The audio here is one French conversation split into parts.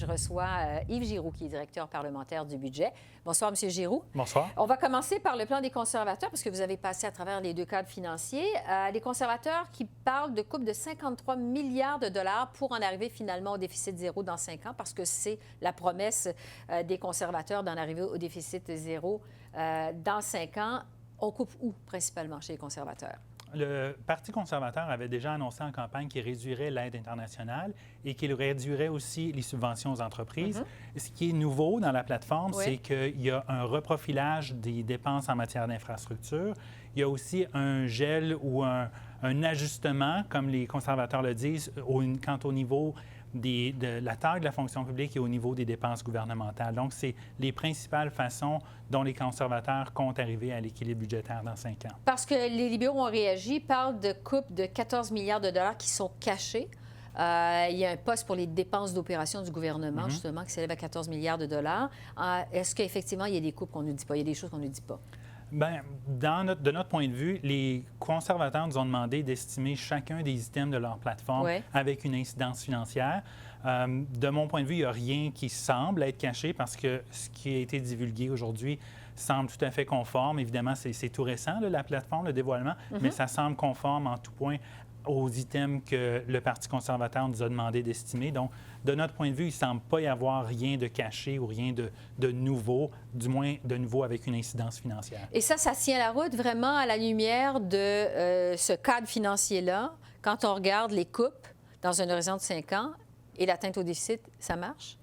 reçois Yves Giroux, qui est directeur parlementaire du budget. Bonsoir, M. Giroux. Bonsoir. On va commencer par le plan des conservateurs, parce que vous avez passé à travers les deux cadres financiers. Les conservateurs qui parlent de coupe de 53 milliards de dollars pour en arriver finalement au déficit zéro dans 5 ans, parce que c'est la promesse des conservateurs d'en arriver au déficit zéro dans 5 ans. On coupe où, principalement, chez les conservateurs? Le Parti conservateur avait déjà annoncé en campagne qu'il réduirait l'aide internationale et qu'il réduirait aussi les subventions aux entreprises. Ce qui est nouveau dans la plateforme, c'est qu'il y a un reprofilage des dépenses en matière d'infrastructure. Il y a aussi un gel ou un ajustement, comme les conservateurs le disent, quant au niveau de la taille de la fonction publique et au niveau des dépenses gouvernementales. Donc, c'est les principales façons dont les conservateurs comptent arriver à l'équilibre budgétaire dans 5 ans. Parce que les libéraux ont réagi, parlent de coupes de 14 milliards de dollars qui sont cachés. Il y a un poste pour les dépenses d'opération du gouvernement, justement, qui s'élève à 14 milliards de dollars. Est-ce qu'effectivement, il y a des coupes qu'on ne dit pas? Il y a des choses qu'on ne dit pas? Bien, de notre point de vue, les conservateurs nous ont demandé d'estimer chacun des items de leur plateforme avec une incidence financière. De mon point de vue, il n'y a rien qui semble être caché parce que ce qui a été divulgué aujourd'hui semble tout à fait conforme. Évidemment, c'est tout récent, là, la plateforme, le dévoilement, mais ça semble conforme en tout point aux items que le Parti conservateur nous a demandé d'estimer. Donc, de notre point de vue, il ne semble pas y avoir rien de caché ou rien de nouveau, du moins de nouveau avec une incidence financière. Et ça tient la route vraiment à la lumière de ce cadre financier-là. Quand on regarde les coupes dans un horizon de 5 ans et l'atteinte au déficit, ça marche?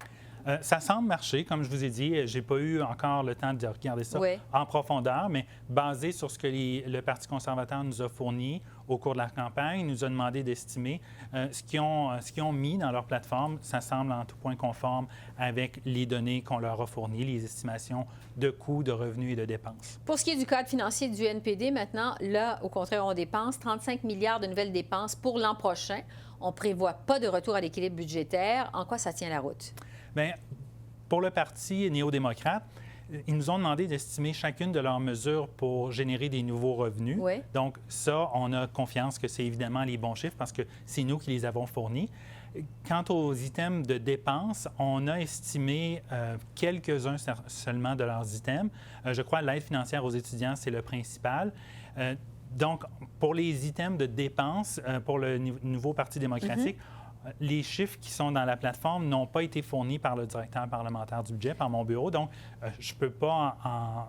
Ça semble marcher, comme je vous ai dit. Je n'ai pas eu encore le temps de regarder ça en profondeur, mais basé sur ce que le Parti conservateur nous a fourni au cours de la campagne, il nous a demandé d'estimer ce qu'ils ont mis dans leur plateforme. Ça semble en tout point conforme avec les données qu'on leur a fournies, les estimations de coûts, de revenus et de dépenses. Pour ce qui est du cadre financier du NPD, maintenant, là, au contraire, on dépense 35 milliards de nouvelles dépenses pour l'an prochain. On ne prévoit pas de retour à l'équilibre budgétaire. En quoi ça tient la route? Bien, pour le Parti néo-démocrate, ils nous ont demandé d'estimer chacune de leurs mesures pour générer des nouveaux revenus. Donc, ça, on a confiance que c'est évidemment les bons chiffres parce que c'est nous qui les avons fournis. Quant aux items de dépenses, on a estimé quelques-uns seulement de leurs items. Je crois que l'aide financière aux étudiants, c'est le principal. Donc, pour les items de dépenses, pour le nouveau Parti démocratique, les chiffres qui sont dans la plateforme n'ont pas été fournis par le directeur parlementaire du budget, par mon bureau. Donc, je ne peux pas en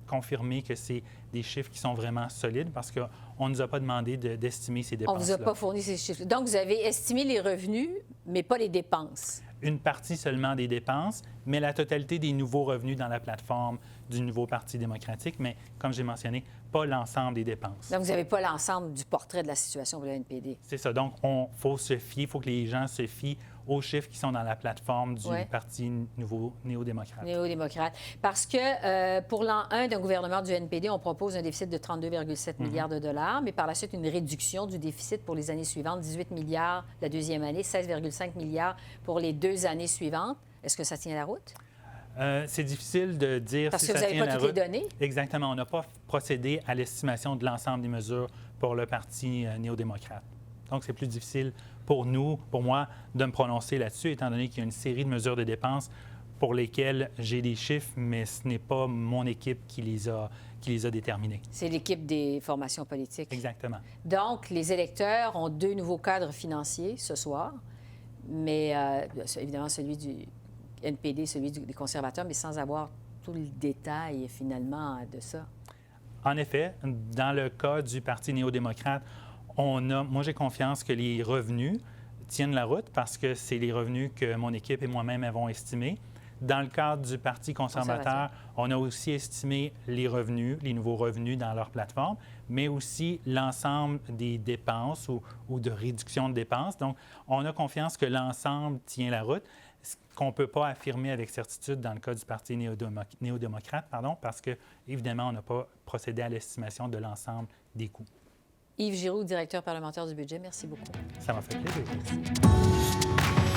confirmer que c'est des chiffres qui sont vraiment solides parce qu'on ne nous a pas demandé d'estimer ces dépenses-là. On ne vous a pas fourni ces chiffres. Donc, vous avez estimé les revenus, mais pas les dépenses. Une partie seulement des dépenses, mais la totalité des nouveaux revenus dans la plateforme du nouveau Parti démocratique, mais comme j'ai mentionné, pas l'ensemble des dépenses. Donc, vous n'avez pas l'ensemble du portrait de la situation pour le NPD. C'est ça. Donc, il faut que les gens se fient aux chiffres qui sont dans la plateforme du Parti nouveau néo-démocrate. Néo-démocrate. Parce que pour l'an 1 d'un gouvernement du NPD, on propose un déficit de 32,7 milliards de dollars, mais par la suite, une réduction du déficit pour les années suivantes, 18 milliards la deuxième année, 16,5 milliards pour les 2 années suivantes. Est-ce que ça tient la route? C'est difficile de dire parce si que ça tient la route. Parce que vous n'avez pas toutes les données? Exactement. On n'a pas procédé à l'estimation de l'ensemble des mesures pour le Parti néo-démocrate. Donc, c'est plus difficile pour nous, pour moi, de me prononcer là-dessus, étant donné qu'il y a une série de mesures de dépenses pour lesquelles j'ai des chiffres, mais ce n'est pas mon équipe qui les a déterminées. C'est l'équipe des formations politiques. Exactement. Donc, les électeurs ont 2 nouveaux cadres financiers ce soir, mais évidemment celui du NPD, celui des conservateurs, mais sans avoir tout le détail, finalement, de ça. En effet, dans le cas du Parti néo-démocrate, moi, j'ai confiance que les revenus tiennent la route parce que c'est les revenus que mon équipe et moi-même avons estimés. Dans le cadre du Parti conservateur, on a aussi estimé les revenus, les nouveaux revenus dans leur plateforme, mais aussi l'ensemble des dépenses ou de réduction de dépenses. Donc, on a confiance que l'ensemble tient la route, ce qu'on ne peut pas affirmer avec certitude dans le cas du Parti néo-démocrate, parce que, évidemment, on n'a pas procédé à l'estimation de l'ensemble des coûts. Yves Giroux, directeur parlementaire du budget, merci beaucoup. Ça m'a fait plaisir. Merci.